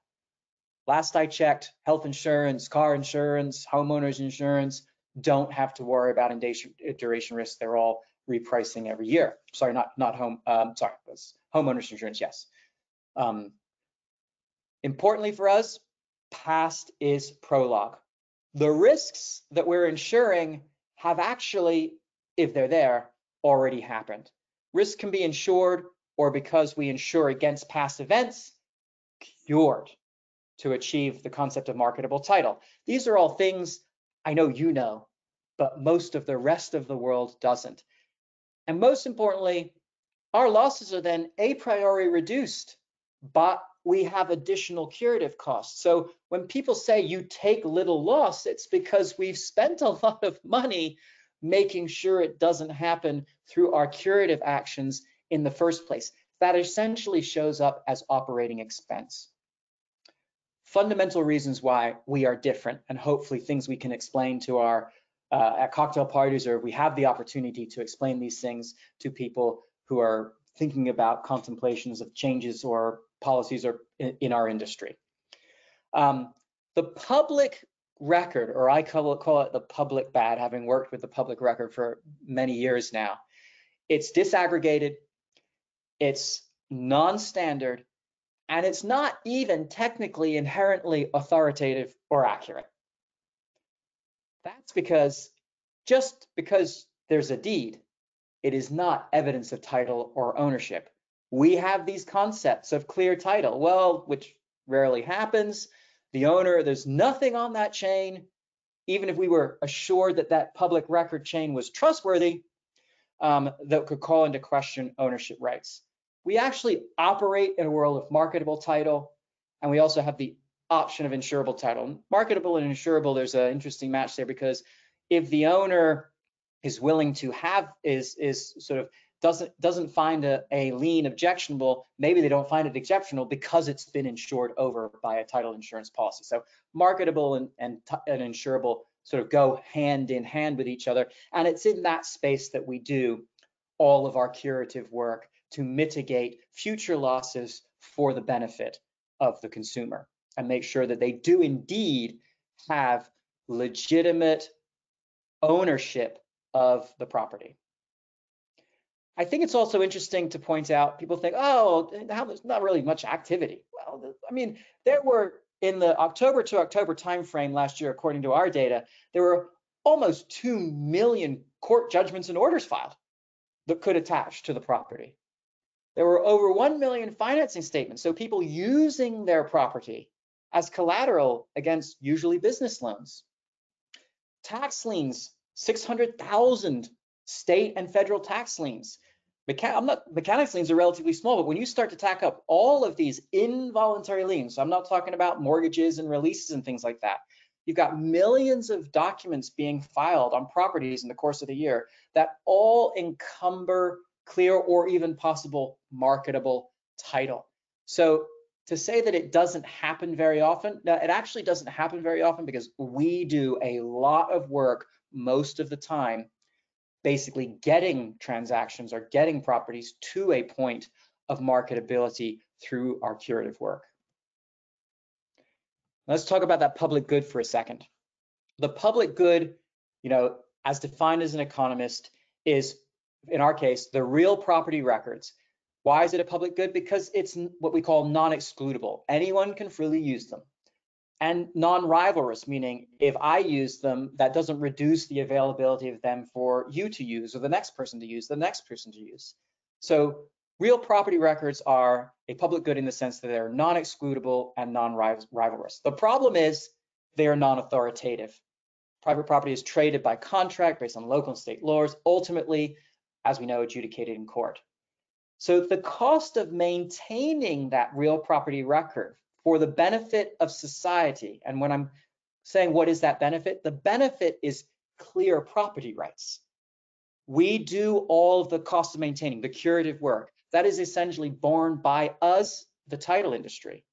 Last I checked, health insurance, car insurance, homeowners insurance don't have to worry about duration risk. They're all repricing every year. Sorry, homeowners insurance, yes. Importantly for us, past is prologue. The risks that we're insuring have actually, if they're there, already happened. Risk can be insured, or because we insure against past events, cured, to achieve the concept of marketable title. These are all things I know you know, but most of the rest of the world doesn't. And most importantly, our losses are then a priori reduced, but we have additional curative costs. So when people say you take little loss, it's because we've spent a lot of money making sure it doesn't happen through our curative actions in the first place. That essentially shows up as operating expense. Fundamental reasons why we are different, and hopefully things we can explain to our at cocktail parties, or if we have the opportunity to explain these things to people who are thinking about contemplations of changes or policies or in our industry. The public record, or I call it the public bad, having worked with the public record for many years now, it's disaggregated, it's non-standard, and it's not even technically inherently authoritative or accurate. That's because just because there's a deed, it is not evidence of title or ownership. We have these concepts of clear title, well, which rarely happens. The owner, there's nothing on that chain, even if we were assured that that public record chain was trustworthy, that could call into question ownership rights. We actually operate in a world of marketable title, and we also have the option of insurable title. Marketable and insurable, there's an interesting match there because if the owner is willing to have, sort of doesn't find a lien objectionable, maybe they don't find it exceptional because it's been insured over by a title insurance policy. So marketable and insurable sort of go hand in hand with each other. And it's in that space that we do all of our curative work to mitigate future losses for the benefit of the consumer and make sure that they do indeed have legitimate ownership of the property. I think it's also interesting to point out, people think, oh, there's not really much activity. Well, I mean, there were, in the October to October timeframe last year, according to our data, there were almost 2 million court judgments and orders filed that could attach to the property. There were over 1 million financing statements, so people using their property as collateral against usually business loans. Tax liens, 600,000 state and federal tax liens. Mechanics liens are relatively small, but when you start to tack up all of these involuntary liens, so I'm not talking about mortgages and releases and things like that. You've got millions of documents being filed on properties in the course of the year that all encumber clear or even possible marketable title. So to say that it doesn't happen very often, now it actually doesn't happen very often because we do a lot of work most of the time, basically getting transactions or getting properties to a point of marketability through our curative work. Let's talk about that public good for a second. The public good, as defined as an economist, is, in our case, the real property records. Why is it a public good? Because it's what we call non-excludable. Anyone can freely use them. And non-rivalrous, meaning if I use them, that doesn't reduce the availability of them for you to use or the next person to use, the next person to use. So real property records are a public good in the sense that they're non-excludable and non-rivalrous. The problem is they are non-authoritative. Private property is traded by contract based on local and state laws, ultimately, as we know, adjudicated in court. So the cost of maintaining that real property record for the benefit of society, and when I'm saying what is that benefit, the benefit is clear property rights. We do all of the cost of maintaining, the curative work. That is essentially borne by us, the title industry.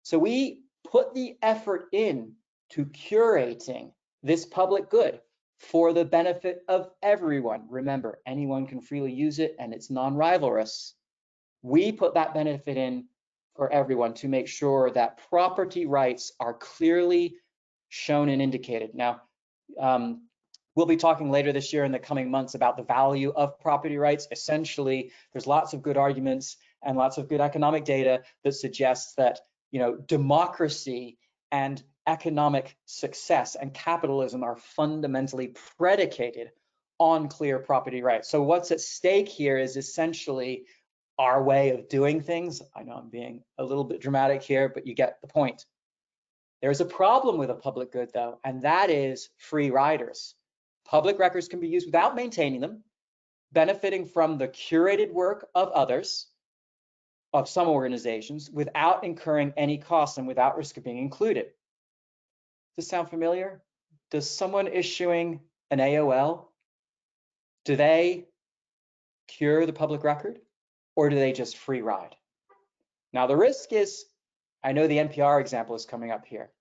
So we put the effort in to curating this public good for the benefit of everyone. Remember, anyone can freely use it and it's non-rivalrous. We put that benefit in for everyone to make sure that property rights are clearly shown and indicated. Now, we'll be talking later this year in the coming months about the value of property rights. Essentially, there's lots of good arguments and lots of good economic data that suggests that, democracy and economic success and capitalism are fundamentally predicated on clear property rights. So what's at stake here is essentially our way of doing things. I know I'm being a little bit dramatic here, but you get the point. There's a problem with a public good though, and that is free riders. Public records can be used without maintaining them, benefiting from the curated work of others, of some organizations, without incurring any costs and without risk of being included. Does this sound familiar? Does someone issuing an AOL, do they cure the public record or do they just free ride? Now the risk is, I know the NPR example is coming up here.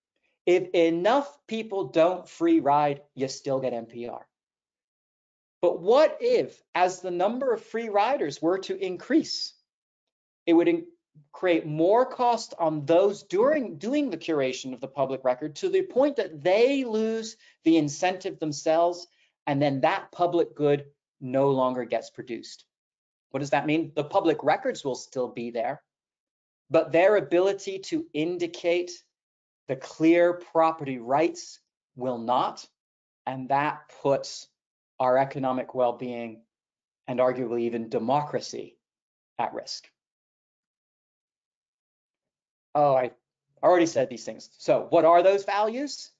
If enough people don't free ride, you still get NPR. But what if, as the number of free riders were to increase, it would create more cost on those doing the curation of the public record to the point that they lose the incentive themselves, and then that public good no longer gets produced. What does that mean? The public records will still be there, but their ability to indicate the clear property rights will not, and that puts our economic well-being and arguably even democracy at risk. Oh, I already said these things. So what are those values?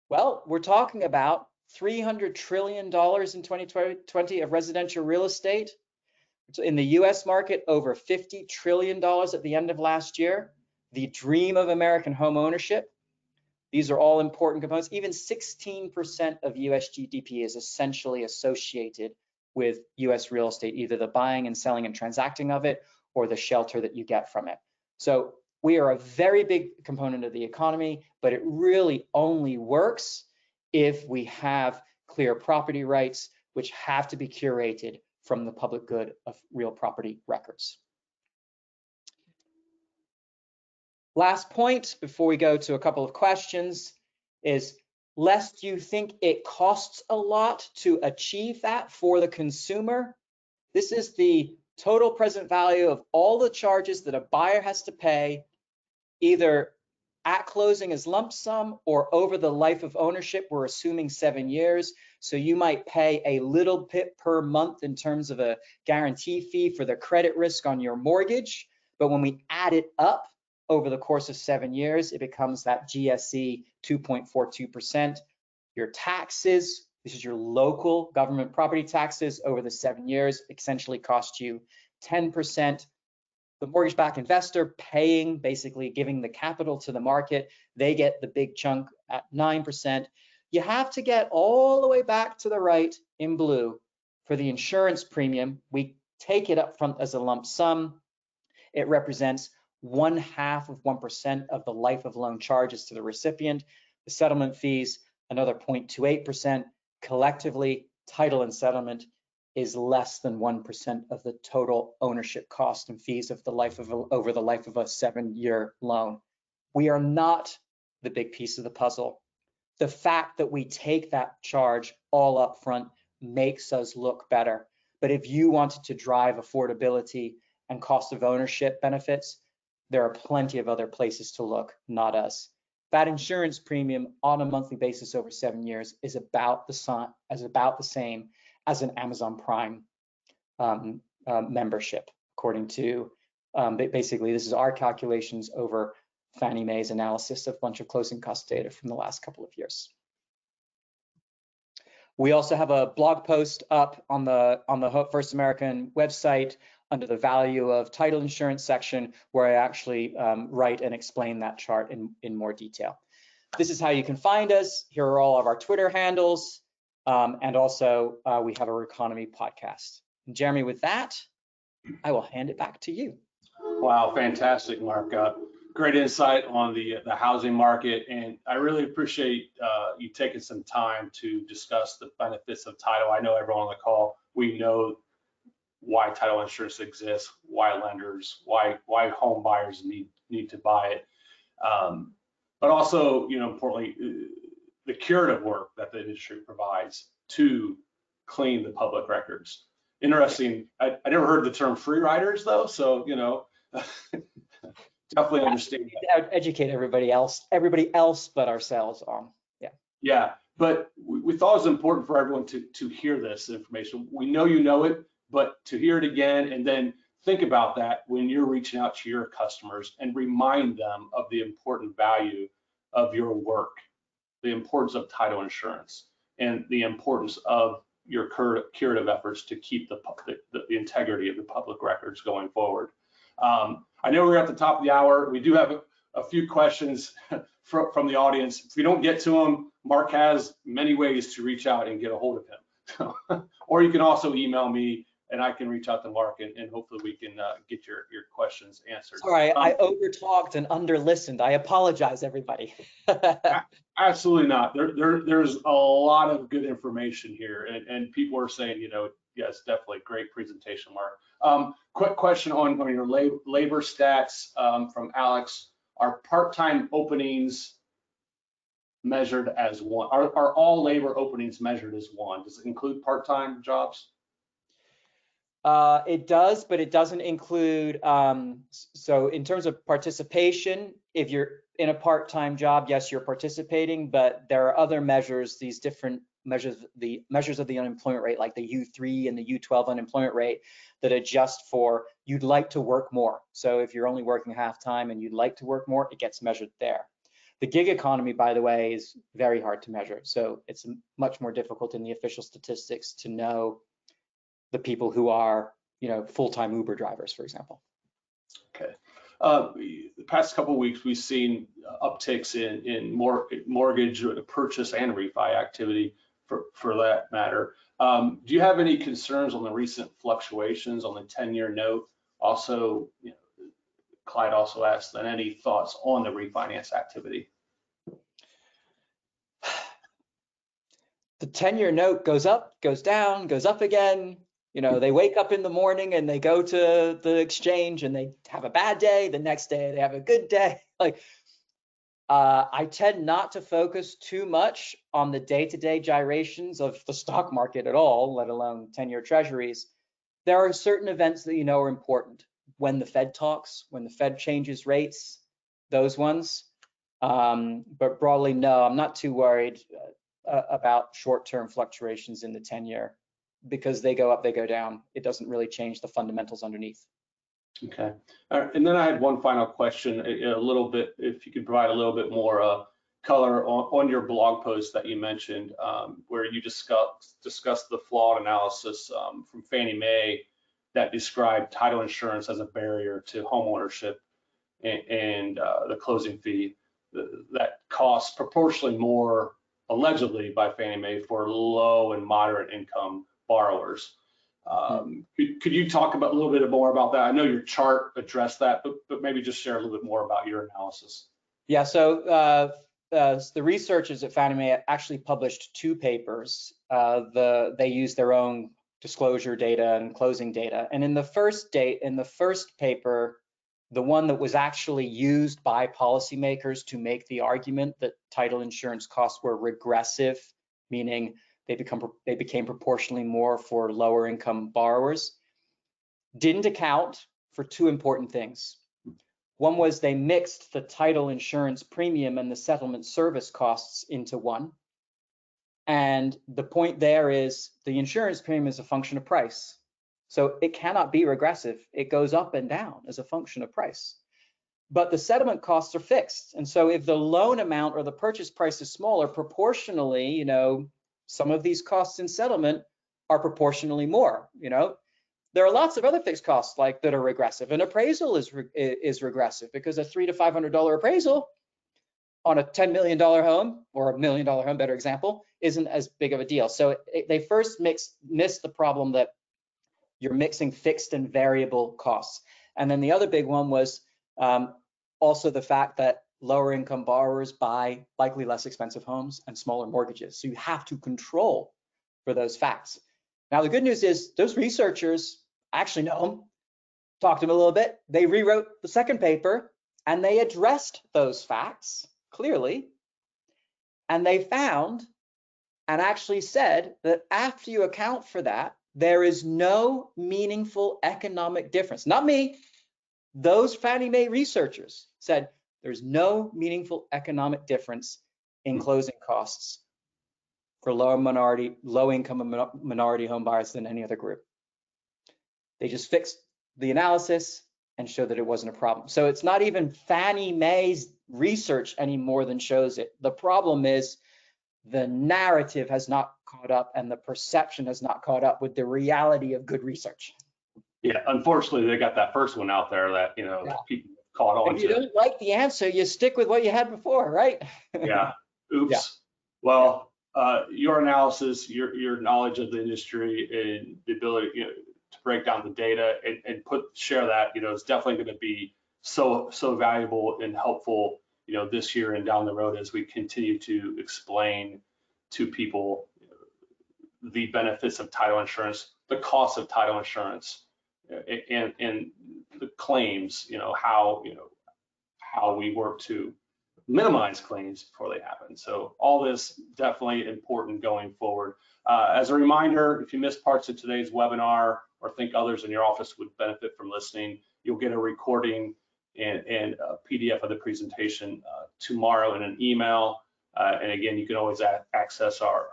Well, we're talking about $300 trillion in 2020 of residential real estate. So in the US market, over $50 trillion at the end of last year, the dream of American home ownership. These are all important components. Even 16% of US GDP is essentially associated with US real estate, either the buying and selling and transacting of it or the shelter that you get from it. So we are a very big component of the economy, but it really only works if we have clear property rights, which have to be curated from the public good of real property records. Last point before we go to a couple of questions is, lest you think it costs a lot to achieve that for the consumer, this is the total present value of all the charges that a buyer has to pay, either at closing as lump sum or over the life of ownership. We're assuming 7 years. So you might pay a little bit per month in terms of a guarantee fee for the credit risk on your mortgage. But when we add it up over the course of 7 years, it becomes that GSE 2.42%. Your taxes, this is your local government property taxes over the 7 years, essentially cost you 10%. The mortgage-backed investor paying, basically giving the capital to the market, they get the big chunk at 9%. You have to get all the way back to the right in blue for the insurance premium. We take it up front as a lump sum. It represents 0.5% of the life of loan charges to the recipient. The settlement fees, another 0.28%. Collectively, title and settlement is less than 1% of the total ownership cost and fees of the life of over the life of a 7-year loan. We are not the big piece of the puzzle. The fact that we take that charge all up front makes us look better. But if you wanted to drive affordability and cost of ownership benefits, there are plenty of other places to look, not us. That insurance premium on a monthly basis over 7 years is about the same as an Amazon Prime membership, according to basically this is our calculations over Fannie Mae's analysis of a bunch of closing cost data from the last couple of years. We also have a blog post up on the First American website under the value of title insurance section, where I actually write and explain that chart in more detail. This is how you can find us. Here are all of our Twitter handles. And also we have our economy podcast. And Jeremy, with that, I will hand it back to you. Wow, fantastic, Mark. Great insight on the housing market, and I really appreciate you taking some time to discuss the benefits of title. I know everyone on the call, we know why title insurance exists, why lenders, why home buyers need to buy it, but also, importantly, the curative work that the industry provides to clean the public records. Interesting. I never heard the term free riders though, so definitely understand that. Educate everybody else but ourselves on. Yeah, but we thought it was important for everyone to hear this information. We know you know it, but to hear it again and then think about that when you're reaching out to your customers and remind them of the important value of your work, the importance of title insurance, and the importance of your curative efforts to keep the integrity of the public records going forward. I know we're at the top of the hour. We do have a few questions from the audience. If we don't get to them, Mark has many ways to reach out and get a hold of him. Or you can also email me and I can reach out to Mark and hopefully we can get your questions answered. Sorry, I over-talked and under-listened. I apologize, everybody. Absolutely not. There's a lot of good information here, and people are saying, yes, definitely great presentation, Mark. Quick question on your labor stats from Alex. Are part-time openings measured as one? Are all labor openings measured as one? Does it include part-time jobs? It does, but it doesn't include, so in terms of participation, if you're in a part-time job, yes, you're participating, but there are other measures, these different measures, the measures of the unemployment rate, like the U3 and the U12 unemployment rate, that adjust for you'd like to work more. So if you're only working half-time and you'd like to work more, it gets measured there. The gig economy, by the way, is very hard to measure. So it's much more difficult in the official statistics to know the people who are, full-time Uber drivers, for example. Okay. The past couple of weeks, we've seen upticks in mortgage purchase and refi activity for that matter. Do you have any concerns on the recent fluctuations on the 10-year note? Also, Clyde also asked, then any thoughts on the refinance activity? The 10-year note goes up, goes down, goes up again. They wake up in the morning and they go to the exchange and they have a bad day. The next day they have a good day. I tend not to focus too much on the day-to-day gyrations of the stock market at all, let alone 10-year treasuries. There are certain events that are important. When the Fed talks, when the Fed changes rates, those ones. But broadly, no, I'm not too worried about short-term fluctuations in the 10-year because they go up, they go down. It doesn't really change the fundamentals underneath. Okay. And then I had one final question, a little bit, if you could provide a little bit more color on your blog post that you mentioned, where you discussed the flawed analysis from Fannie Mae that described title insurance as a barrier to home ownership and the closing fee that costs proportionally more, allegedly by Fannie Mae, for low and moderate income borrowers. Could you talk about a little bit more about that? I know your chart addressed that, but maybe just share a little bit more about your analysis. Yeah, so the researchers at Fannie Mae actually published 2 papers. They used their own disclosure data and closing data. And in the first paper, the one that was actually used by policymakers to make the argument that title insurance costs were regressive, meaning they became proportionally more for lower income borrowers, didn't account for 2 important things. One was they mixed the title insurance premium and the settlement service costs into one. And the point there is the insurance premium is a function of price. So it cannot be regressive. It goes up and down as a function of price. But the settlement costs are fixed. And so if the loan amount or the purchase price is smaller, proportionally, some of these costs in settlement are proportionally more. There are lots of other fixed costs that are regressive. An appraisal is regressive because a $300 to $500 appraisal on a $10 million home, or a $1 million home, better example, isn't as big of a deal. So they first missed the problem that you're mixing fixed and variable costs. And then the other big one was also the fact that lower income borrowers buy likely less expensive homes and smaller mortgages. So you have to control for those facts. Now, the good news is those researchers actually know them, talked to them a little bit. They rewrote the second paper and they addressed those facts clearly. And they found and actually said that after you account for that, there is no meaningful economic difference. Not me. Those Fannie Mae researchers said there's no meaningful economic difference in closing costs for low income and minority home buyers than any other group. They just fixed the analysis and showed that it wasn't a problem. So it's not even Fannie Mae's research any more than shows it. The problem is the narrative has not caught up and the perception has not caught up with the reality of good research. Yeah, unfortunately, they got that first one out there that, people caught on to. If you don't like the answer, you stick with what you had before, right? Yeah, oops. Yeah. Well, your analysis, your knowledge of the industry and the ability, to break down the data and share that, is definitely going to be so valuable and helpful, this year and down the road as we continue to explain to people the benefits of title insurance, the cost of title insurance, and the claims, how we work to minimize claims before they happen. So all this definitely important going forward. As a reminder, if you missed parts of today's webinar or think others in your office would benefit from listening, you'll get a recording and a PDF of the presentation tomorrow in an email. And again, you can always access our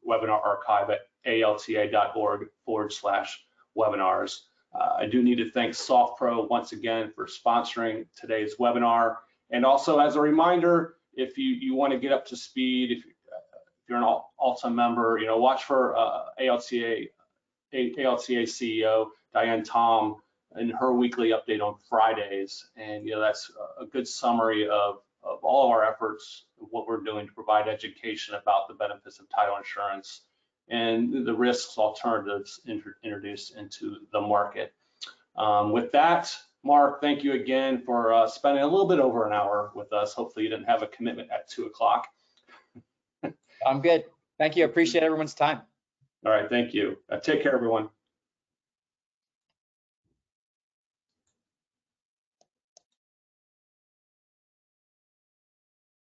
webinar archive at alta.org/webinars. I do need to thank SoftPro once again for sponsoring today's webinar. And also, as a reminder, if you want to get up to speed, if you're an ALTA member, watch for ALTA CEO Diane Tom in her weekly update on Fridays. And that's a good summary of all of our efforts, what we're doing to provide education about the benefits of title insurance and the risks alternatives introduced into the market. With that, Mark, thank you again for spending a little bit over an hour with us. Hopefully you didn't have a commitment at 2 o'clock. I'm good. Thank you. I appreciate everyone's time. All right, thank you. Take care, everyone.